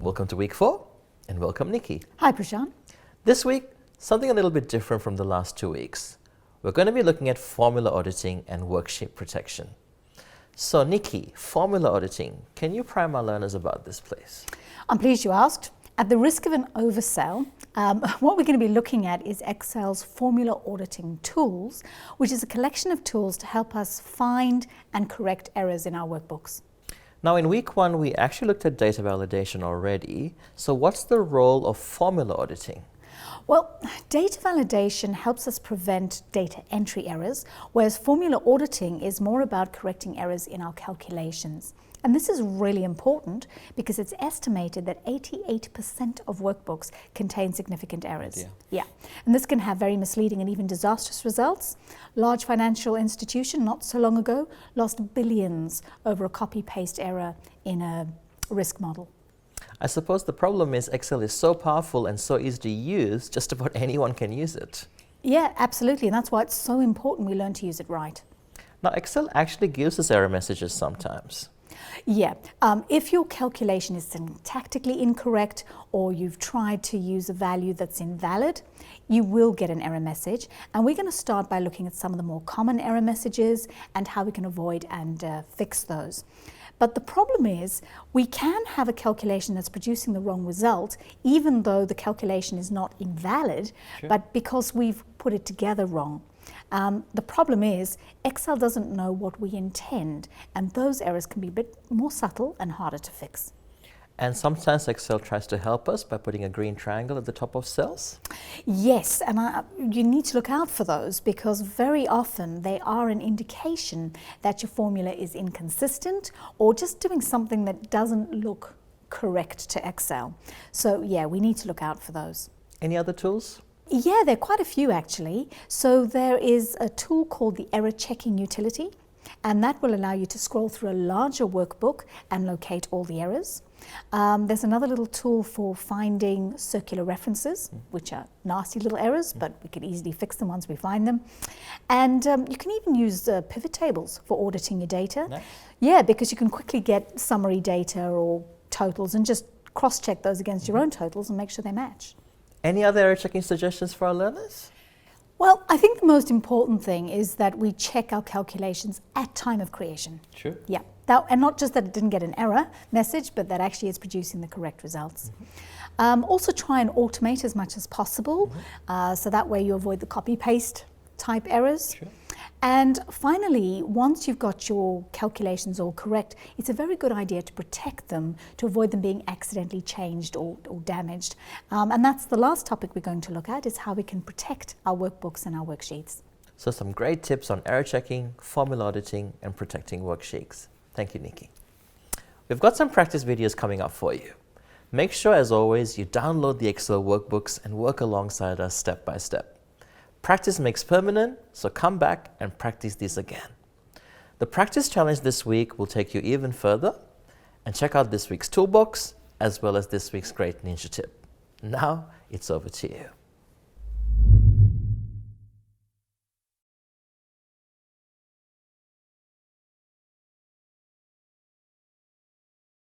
Welcome to week 4, and welcome Nicky. Hi Prashan. This week, something a little bit different from the last 2 weeks. We're going to be looking at formula auditing and worksheet protection. So Nicky, formula auditing, can you prime our learners about this, please? I'm pleased you asked. At the risk of an oversell, what we're going to be looking at is Excel's formula auditing tools, which is a collection of tools to help us find and correct errors in our workbooks. Now in week 1, we actually looked at data validation already. So what's the role of formula auditing? Well, data validation helps us prevent data entry errors, whereas formula auditing is more about correcting errors in our calculations. And this is really important because it's estimated that 88% of workbooks contain significant errors. Yeah, and this can have very misleading and even disastrous results. Large financial institution not so long ago lost billions over a copy-paste error in a risk model. I suppose the problem is Excel is so powerful and so easy to use, just about anyone can use it. Yeah, absolutely, and that's why it's so important we learn to use it right. Now Excel actually gives us error messages sometimes. Yeah, if your calculation is syntactically incorrect or you've tried to use a value that's invalid, you will get an error message. And we're going to start by looking at some of the more common error messages and how we can avoid and fix those. But the problem is we can have a calculation that's producing the wrong result, even though the calculation is not invalid, but because we've put it together wrong. The problem is Excel doesn't know what we intend, and those errors can be a bit more subtle and harder to fix. And sometimes Excel tries to help us by putting a green triangle at the top of cells? Yes, and you need to look out for those because very often they are an indication that your formula is inconsistent or just doing something that doesn't look correct to Excel. So yeah, we need to look out for those. Any other tools? Yeah, there are quite a few actually. So there is a tool called the error checking utility, and that will allow you to scroll through a larger workbook and locate all the errors. There's another little tool for finding circular references, which are nasty little errors, but we can easily fix them once we find them. And you can even use pivot tables for auditing your data. Nice. Yeah, because you can quickly get summary data or totals and just cross-check those against your own totals and make sure they match. Any other error checking suggestions for our learners? Well, I think the most important thing is that we check our calculations at time of creation. True. Yeah, and not just that it didn't get an error message, but that actually it's producing the correct results. Also try and automate as much as possible, so that way you avoid the copy-paste type errors. Sure. And finally, once you've got your calculations all correct, it's a very good idea to protect them to avoid them being accidentally changed or damaged. And that's the last topic we're going to look at, is how we can protect our workbooks and our worksheets. So some great tips on error checking, formula auditing, and protecting worksheets. Thank you, Nicky. We've got some practice videos coming up for you. Make sure, as always, you download the Excel workbooks and work alongside us step by step. Practice makes permanent, so come back and practice these again. The practice challenge this week will take you even further, and check out this week's toolbox as well as this week's great ninja tip. Now it's over to you.